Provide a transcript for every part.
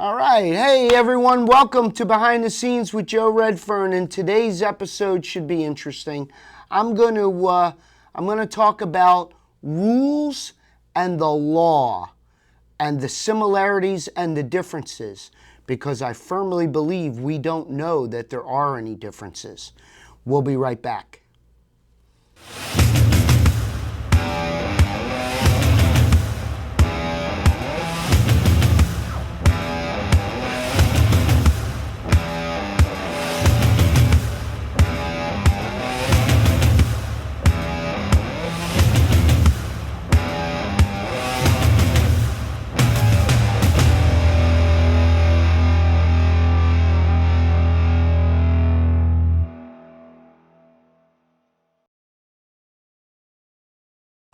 All right. Hey, everyone. Welcome to Behind the Scenes with Joe Redfern. And today's episode should be interesting. I'm going to talk about rules and the law and the similarities and the differences, because I firmly believe we don't know that there are any differences. We'll be right back.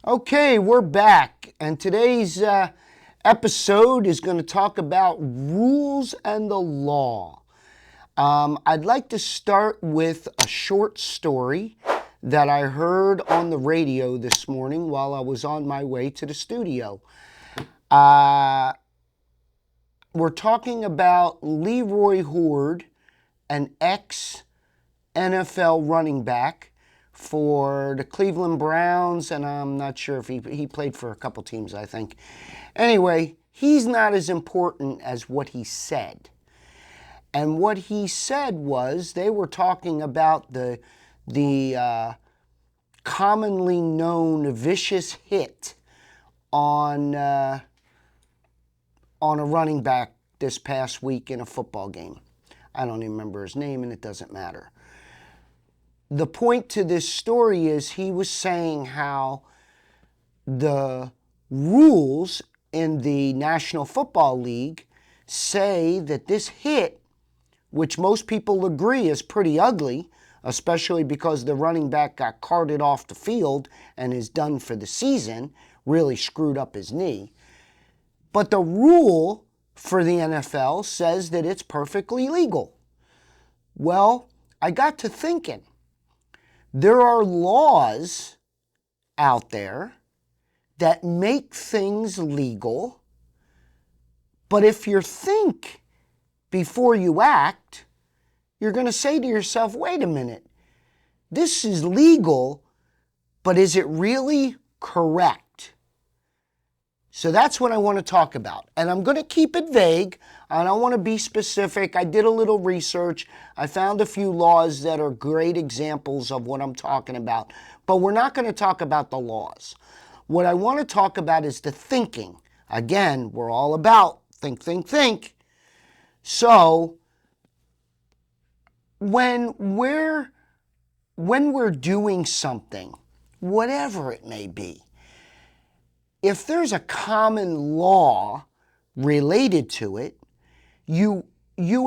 Okay, we're back, and today's episode is going to talk about rules and the law. I'd like to start with a short story that I heard on the radio this morning while I was on my way to the studio. We're talking about Leroy Hoard, an ex-NFL running back for the Cleveland Browns, and I'm not sure if he played for a couple teams, I think. Anyway, he's not as important as what he said. And what he said was, they were talking about the commonly known vicious hit on a running back this past week in a football game. I don't even remember his name, and it doesn't matter. The point to this story is he was saying how the rules in the National Football League say that this hit, which most people agree is pretty ugly, especially because the running back got carted off the field and is done for the season, really screwed up his knee. But the rule for the NFL says that it's perfectly legal. Well, I got to thinking. There are laws out there that make things legal, but if you think before you act, you're going to say to yourself, wait a minute, this is legal, but is it really correct? So that's what I want to talk about. And I'm going to keep it vague. I don't want to be specific. I did a little research. I found a few laws that are great examples of what I'm talking about. But we're not going to talk about the laws. What I want to talk about is the thinking. Again, we're all about think, think, think. So when we're doing something, whatever it may be, if there's a common law related to it, you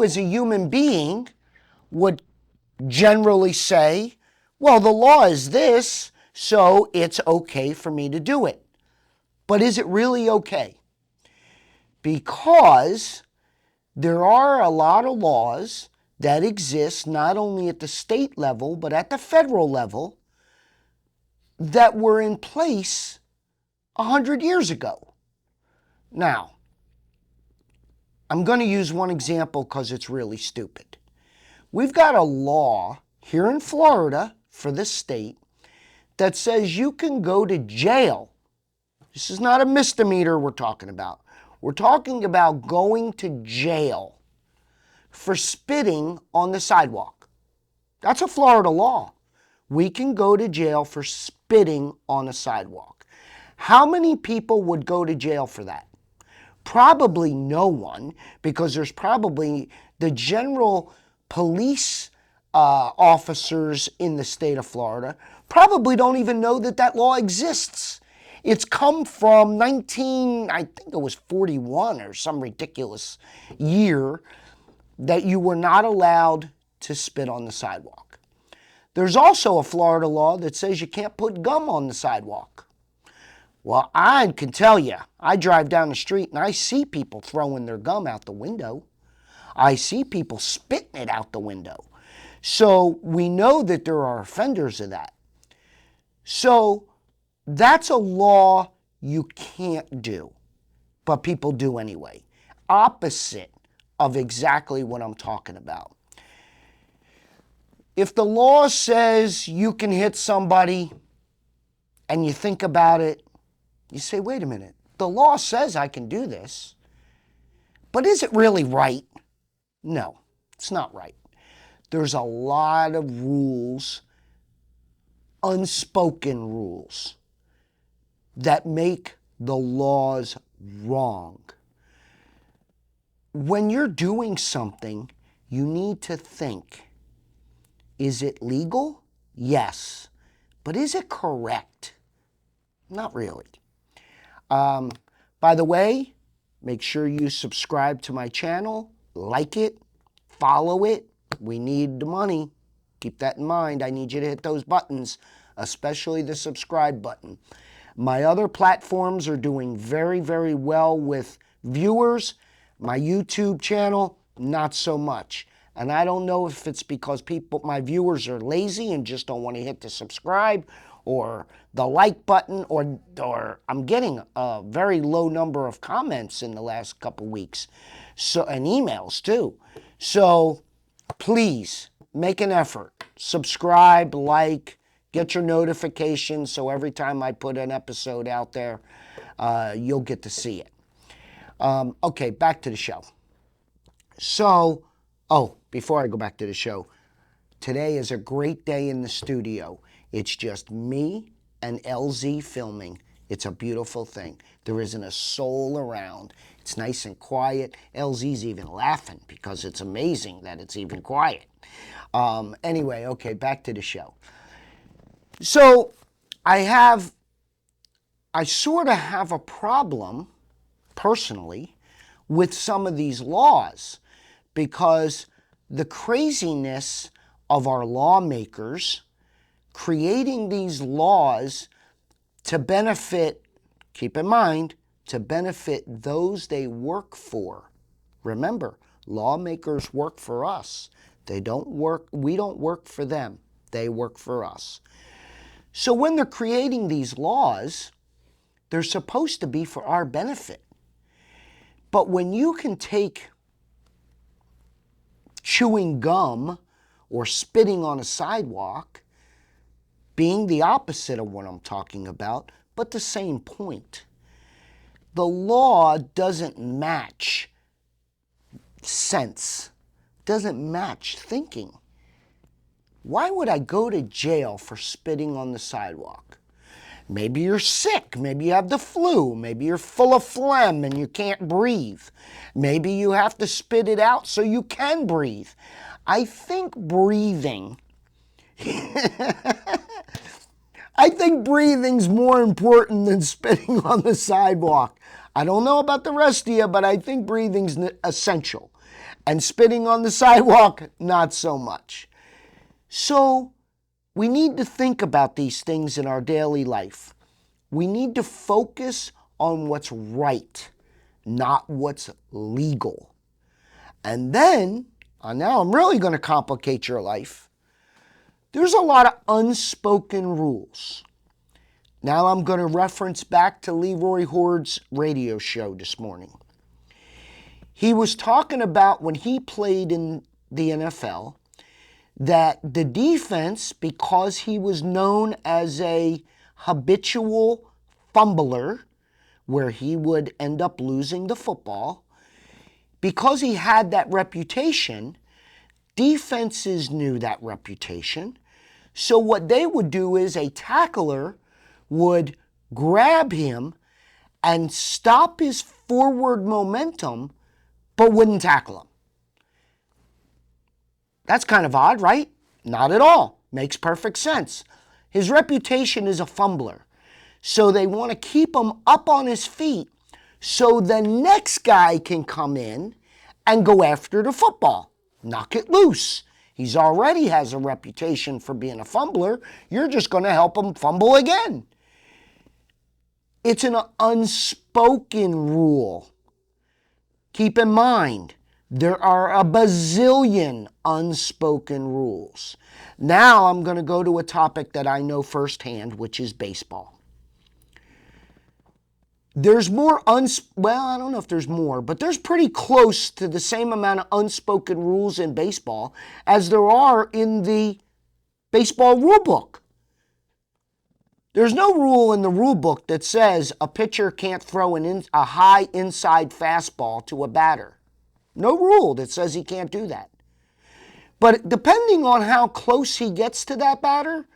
as a human being would generally say, well, the law is this, so it's okay for me to do it. But is it really okay? Because there are a lot of laws that exist not only at the state level, but at the federal level that were in place 100 years ago. Now, I'm going to use one example because it's really stupid. We've got a law here in Florida for this state that says you can go to jail. This is not a misdemeanor we're talking about. We're talking about going to jail for spitting on the sidewalk. That's a Florida law. We can go to jail for spitting on a sidewalk. How many people would go to jail for that? Probably no one, because there's probably the general police officers in the state of Florida probably don't even know that that law exists. It's come from I think it was 41 or some ridiculous year that you were not allowed to spit on the sidewalk. There's also a Florida law that says you can't put gum on the sidewalk. Well, I can tell you, I drive down the street and I see people throwing their gum out the window. I see people spitting it out the window. So we know that there are offenders of that. So that's a law you can't do, but people do anyway. Opposite of exactly what I'm talking about. If the law says you can hit somebody and you think about it, you say, wait a minute, the law says I can do this, but is it really right? No, it's not right. There's a lot of rules, unspoken rules, that make the laws wrong. When you're doing something, you need to think, is it legal? Yes. But is it correct? Not really. By the way, make sure you subscribe to my channel, like it, follow it. We need the money. Keep that in mind. I need you to hit those buttons, especially the subscribe button. My other platforms are doing very, very well with viewers. My YouTube channel, not so much. And I don't know if it's because my viewers are lazy and just don't want to hit the subscribe or the like button, or I'm getting a very low number of comments in the last couple weeks, and emails too. So please make an effort. Subscribe, like, get your notifications so every time I put an episode out there, you'll get to see it. Okay, back to the show. So, before I go back to the show, today is a great day in the studio. It's just me and LZ filming. It's a beautiful thing. There isn't a soul around. It's nice and quiet. LZ's even laughing because it's amazing that it's even quiet. Anyway, okay, back to the show. So, I sort of have a problem, personally, with some of these laws, because the craziness of our lawmakers creating these laws to benefit, keep in mind, to benefit those they work for. Remember, lawmakers work for us. We don't work for them. They work for us. So when they're creating these laws, they're supposed to be for our benefit. But when you can take chewing gum or spitting on a sidewalk, being the opposite of what I'm talking about, but the same point. The law doesn't match sense, doesn't match thinking. Why would I go to jail for spitting on the sidewalk? Maybe you're sick, maybe you have the flu, maybe you're full of phlegm and you can't breathe. Maybe you have to spit it out so you can breathe. I think breathing's more important than spitting on the sidewalk. I don't know about the rest of you, but I think breathing's essential. And spitting on the sidewalk, not so much. So, we need to think about these things in our daily life. We need to focus on what's right, not what's legal. And then, now I'm really going to complicate your life. There's a lot of unspoken rules. Now I'm going to reference back to Leroy Hoard's radio show this morning. He was talking about when he played in the NFL, that the defense, because he was known as a habitual fumbler, where he would end up losing the football, because he had that reputation, defenses knew that reputation. So what they would do is a tackler would grab him and stop his forward momentum, but wouldn't tackle him. That's kind of odd, right? Not at all. Makes perfect sense. His reputation is a fumbler. So they want to keep him up on his feet so the next guy can come in and go after the football. Knock it loose. He's already has a reputation for being a fumbler. You're just going to help him fumble again. It's an unspoken rule. Keep in mind, there are a bazillion unspoken rules. Now I'm going to go to a topic that I know firsthand, which is baseball. There's more, well, I don't know if there's more, but there's pretty close to the same amount of unspoken rules in baseball as there are in the baseball rule book. There's no rule in the rule book that says a pitcher can't throw a high inside fastball to a batter. No rule that says he can't do that. But depending on how close he gets to that batter,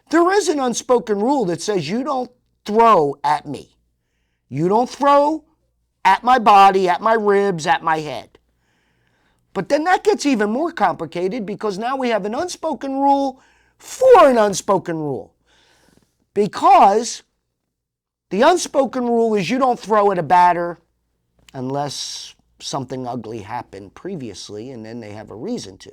there is an unspoken rule that says you don't throw at me. You don't throw at my body, at my ribs, at my head. But then that gets even more complicated because now we have an unspoken rule for an unspoken rule. Because the unspoken rule is you don't throw at a batter unless something ugly happened previously and then they have a reason to.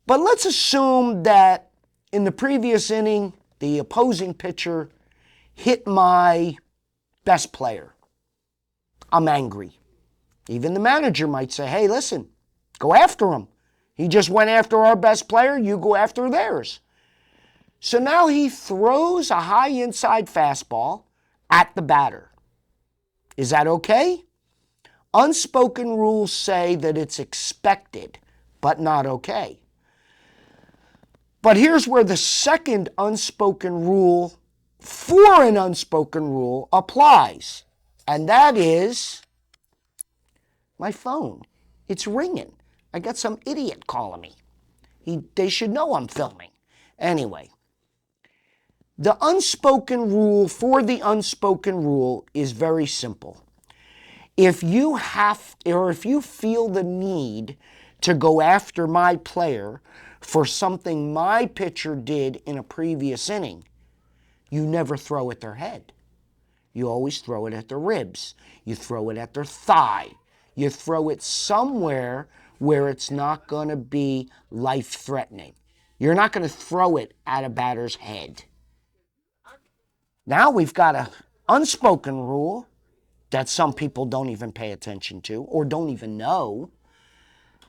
But let's assume that in the previous inning, the opposing pitcher hit my best player. I'm angry. Even the manager might say, hey, listen, go after him. He just went after our best player, you go after theirs. So now he throws a high inside fastball at the batter. Is that okay? Unspoken rules say that it's expected, but not okay. But here's where the second unspoken rule for an unspoken rule applies. And that is my phone. It's ringing. I got some idiot calling me. They should know I'm filming. Anyway, the unspoken rule for the unspoken rule is very simple. If you feel the need to go after my player for something my pitcher did in a previous inning, you never throw at their head. You always throw it at their ribs. You throw it at their thigh. You throw it somewhere where it's not going to be life-threatening. You're not going to throw it at a batter's head. Now we've got an unspoken rule that some people don't even pay attention to or don't even know.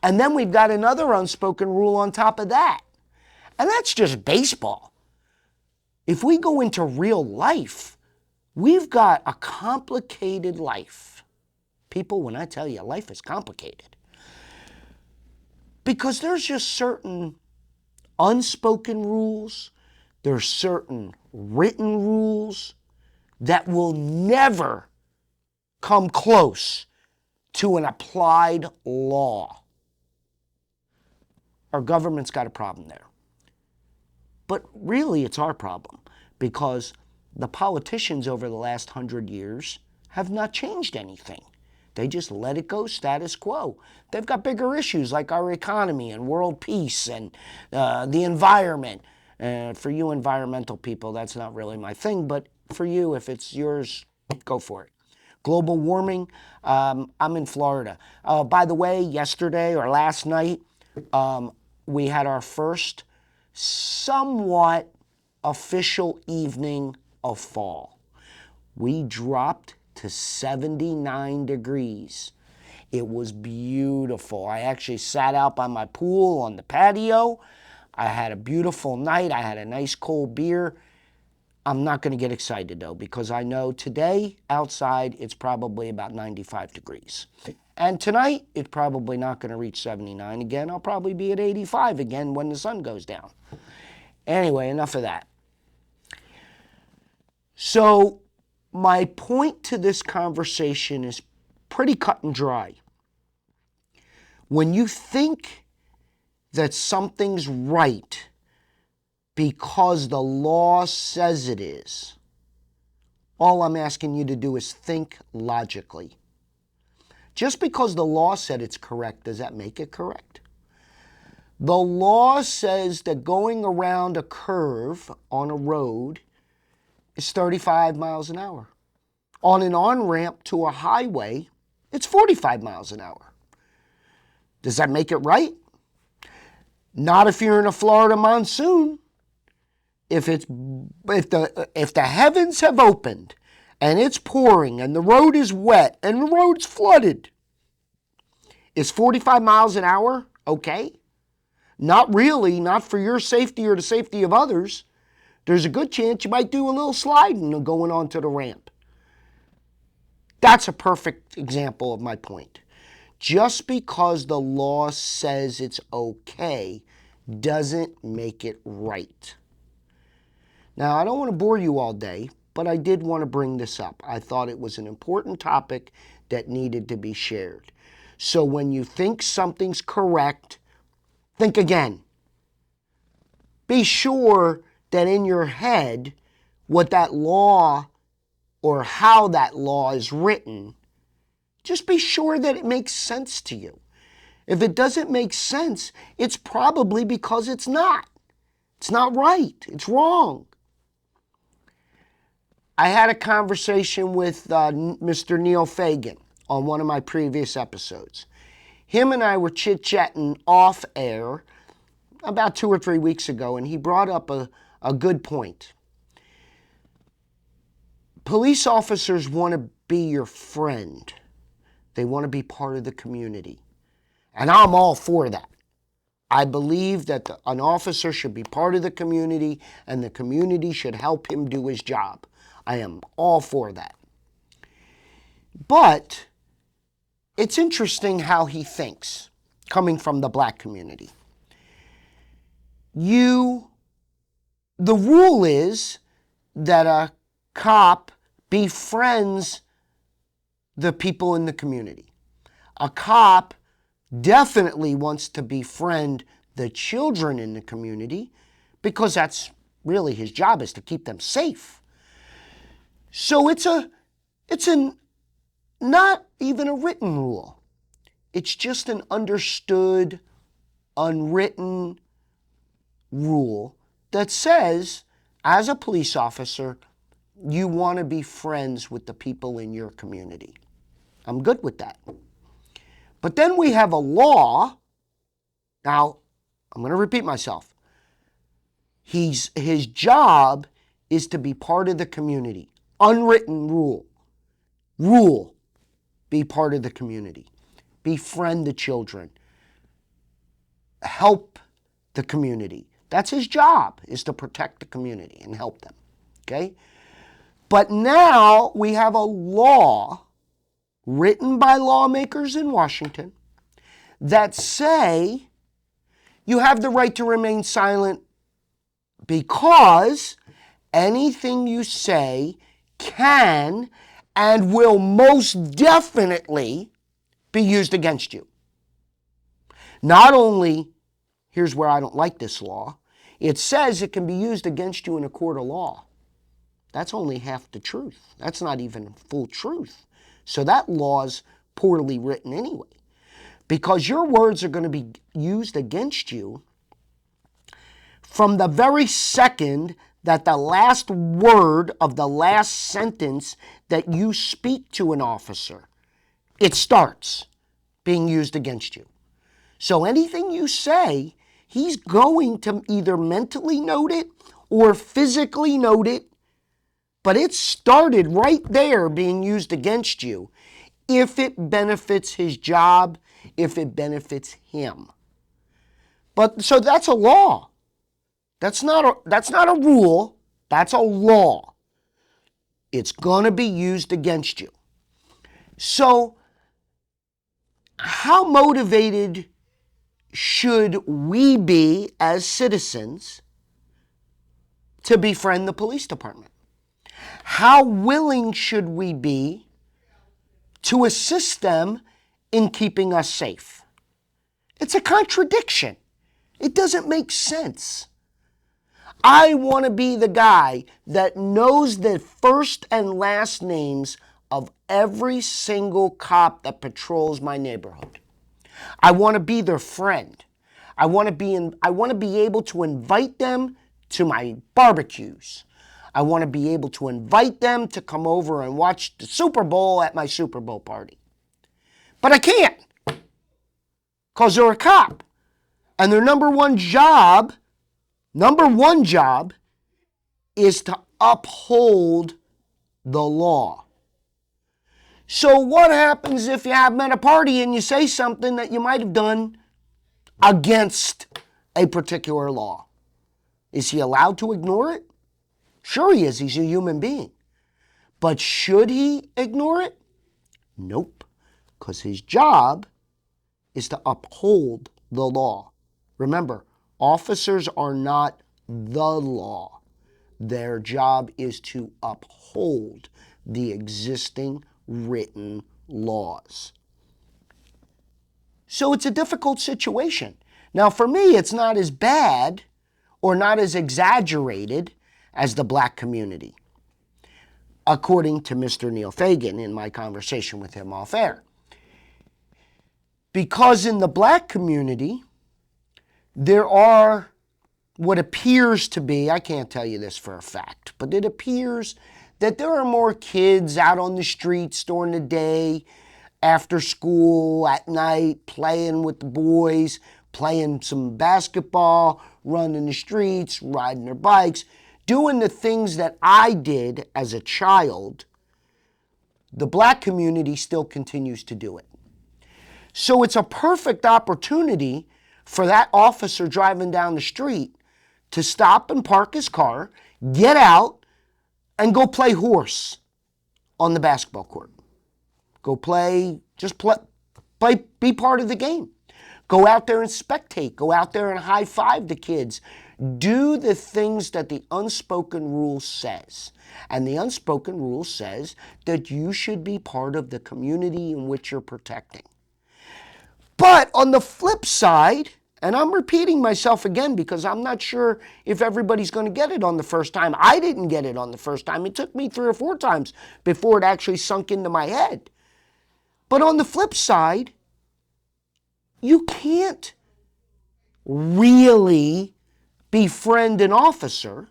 And then we've got another unspoken rule on top of that. And that's just baseball. If we go into real life, we've got a complicated life. People, when I tell you life is complicated, because there's just certain unspoken rules, there's certain written rules that will never come close to an applied law. Our government's got a problem there. But really, it's our problem because the politicians over the last 100 years have not changed anything. They just let it go status quo. They've got bigger issues like our economy and world peace and the environment. For you environmental people, that's not really my thing, but for you, if it's yours, go for it. Global warming, I'm in Florida. By the way, yesterday or last night, we had our first somewhat official evening of fall. We dropped to 79 degrees. It was beautiful. I actually sat out by my pool on the patio. I had a beautiful night. I had a nice cold beer. I'm not going to get excited though because I know today outside it's probably about 95 degrees. And tonight it's probably not going to reach 79 again. I'll probably be at 85 again when the sun goes down. Anyway, enough of that. So my point to this conversation is pretty cut and dry. When you think that something's right because the law says it is, all I'm asking you to do is think logically. Just because the law said it's correct, does that make it correct? The law says that going around a curve on a road is 35 miles an hour. On an on-ramp to a highway, it's 45 miles an hour. Does that make it right? Not if you're in a Florida monsoon. If the heavens have opened and it's pouring and the road is wet and the road's flooded, is 45 miles an hour okay? Not really, not for your safety or the safety of others. There's a good chance you might do a little sliding going onto the ramp. That's a perfect example of my point. Just because the law says it's okay doesn't make it right. Now, I don't want to bore you all day, but I did want to bring this up. I thought it was an important topic that needed to be shared. So when you think something's correct, think again. Be sure that in your head, what that law or how that law is written, just be sure that it makes sense to you. If it doesn't make sense, it's probably because it's not. It's not right. It's wrong. I had a conversation with Mr. Neil Fagan on one of my previous episodes. Him and I were chit-chatting off air about 2 or 3 weeks ago, and he brought up a good point. Police officers want to be your friend. They want to be part of the community. And I'm all for that. I believe that an officer should be part of the community and the community should help him do his job. I am all for that. But it's interesting how he thinks, coming from the black community. The rule is that a cop befriends the people in the community. A cop definitely wants to befriend the children in the community because that's really his job, is to keep them safe. So it's not even a written rule. It's just an understood, unwritten rule that says, as a police officer, you want to be friends with the people in your community. I'm good with that. But then we have a law. Now, I'm going to repeat myself. His job is to be part of the community. Unwritten rule. Rule. Be part of the community. Befriend the children. Help the community. That's his job, is to protect the community and help them. Okay? But now we have a law written by lawmakers in Washington that say you have the right to remain silent because anything you say can and will most definitely be used against you. Not only, here's where I don't like this law, it says it can be used against you in a court of law. That's only half the truth. That's not even full truth. So that law's poorly written anyway, because your words are going to be used against you from the very second that the last word of the last sentence that you speak to an officer, it starts being used against you. So anything you say, he's going to either mentally note it or physically note it, but it started right there being used against you if it benefits his job, if it benefits him. But so that's a law. That's not a rule. That's a law. It's going to be used against you. So how motivated should we be as citizens to befriend the police department? How willing should we be to assist them in keeping us safe? It's a contradiction. It doesn't make sense. I want to be the guy that knows the first and last names of every single cop that patrols my neighborhood. I want to be their friend. I want to be able to invite them to my barbecues. I want to be able to invite them to come over and watch the Super Bowl at my Super Bowl party. But I can't, because they're a cop. And their number one job is to uphold the law. So what happens if you have them at a party and you say something that you might have done against a particular law? Is he allowed to ignore it? Sure he is. He's a human being. But should he ignore it? Nope, because his job is to uphold the law. Remember, officers are not the law. Their job is to uphold the existing written laws. So it's a difficult situation. Now, for me, it's not as bad or not as exaggerated as the black community, according to Mr. Neil Fagan in my conversation with him off air. Because in the black community, there are what appears to be, I can't tell you this for a fact, but it appears that there are more kids out on the streets during the day, after school, at night, playing with the boys, playing some basketball, running the streets, riding their bikes, doing the things that I did as a child. The black community still continues to do it. So it's a perfect opportunity for that officer driving down the street to stop and park his car, get out, and go play horse on the basketball court. Go play, just play, be part of the game. Go out there and spectate. Go out there and high five the kids. Do the things that the unspoken rule says. And the unspoken rule says that you should be part of the community in which you're protecting. But on the flip side, and I'm repeating myself again because I'm not sure if everybody's going to get it on the first time. I didn't get it on the first time. It took me 3 or 4 times before it actually sunk into my head. But on the flip side, you can't really befriend an officer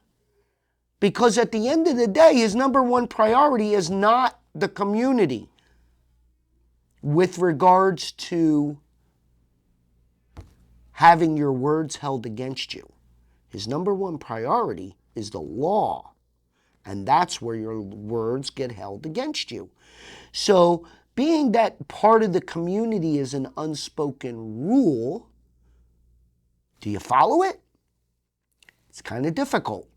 because at the end of the day, his number one priority is not the community with regards to having your words held against you. His number one priority is the law, and that's where your words get held against you. So, being that part of the community is an unspoken rule, do you follow it? It's kind of difficult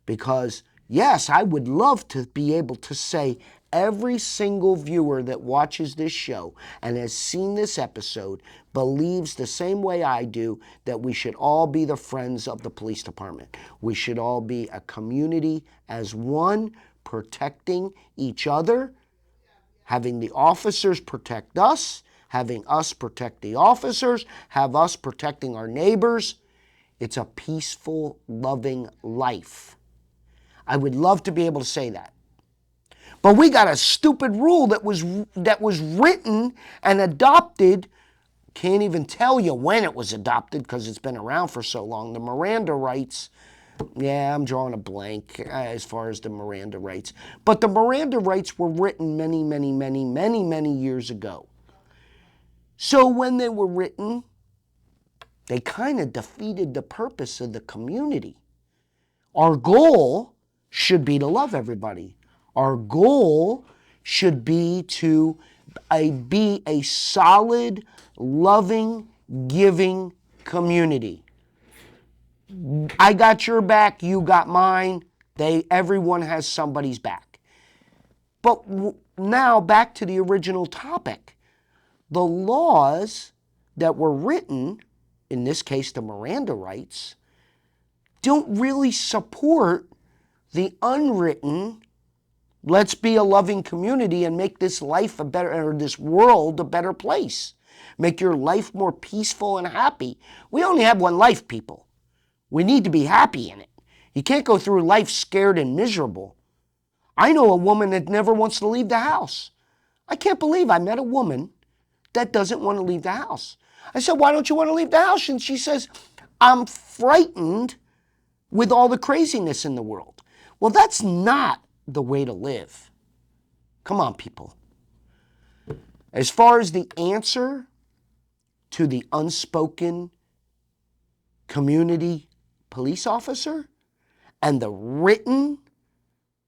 because, yes, I would love to be able to say every single viewer that watches this show and has seen this episode believes the same way I do that we should all be the friends of the police department. We should all be a community as one, protecting each other, having the officers protect us, having us protect the officers, have us protecting our neighbors. It's a peaceful, loving life. I would love to be able to say that. But we got a stupid rule that was written and adopted. Can't even tell you when it was adopted because it's been around for so long. The Miranda rights, yeah, I'm drawing a blank as far as the Miranda rights. But the Miranda rights were written many years ago. So when they were written, they kind of defeated the purpose of the community. Our goal should be to love everybody. Our goal should be to be a solid, loving, giving community. I got your back, you got mine. Everyone has somebody's back. But now back to the original topic. The laws that were written, in this case the Miranda rights, don't really support the unwritten, let's be a loving community and make this life a better, or this world a better place. Make your life more peaceful and happy. We only have one life, people. We need to be happy in it. You can't go through life scared and miserable. I know a woman that never wants to leave the house. I can't believe I met a woman that doesn't want to leave the house. I said, why don't you want to leave the house? And she says, I'm frightened with all the craziness in the world. Well, that's not the way to live. Come on, people. As far as the answer to the unspoken community police officer and the written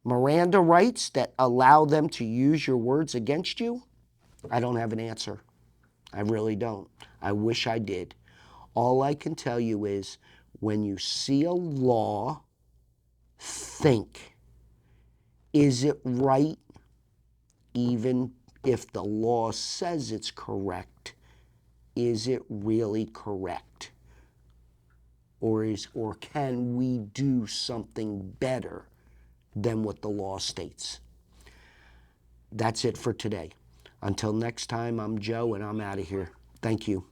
Miranda rights that allow them to use your words against you, I don't have an answer. I really don't. I wish I did. All I can tell you is when you see a law, think, is it right even if the law says it's correct, is it really correct? Or can we do something better than what the law states? That's it for today. Until next time, I'm Joe, and I'm out of here. Thank you.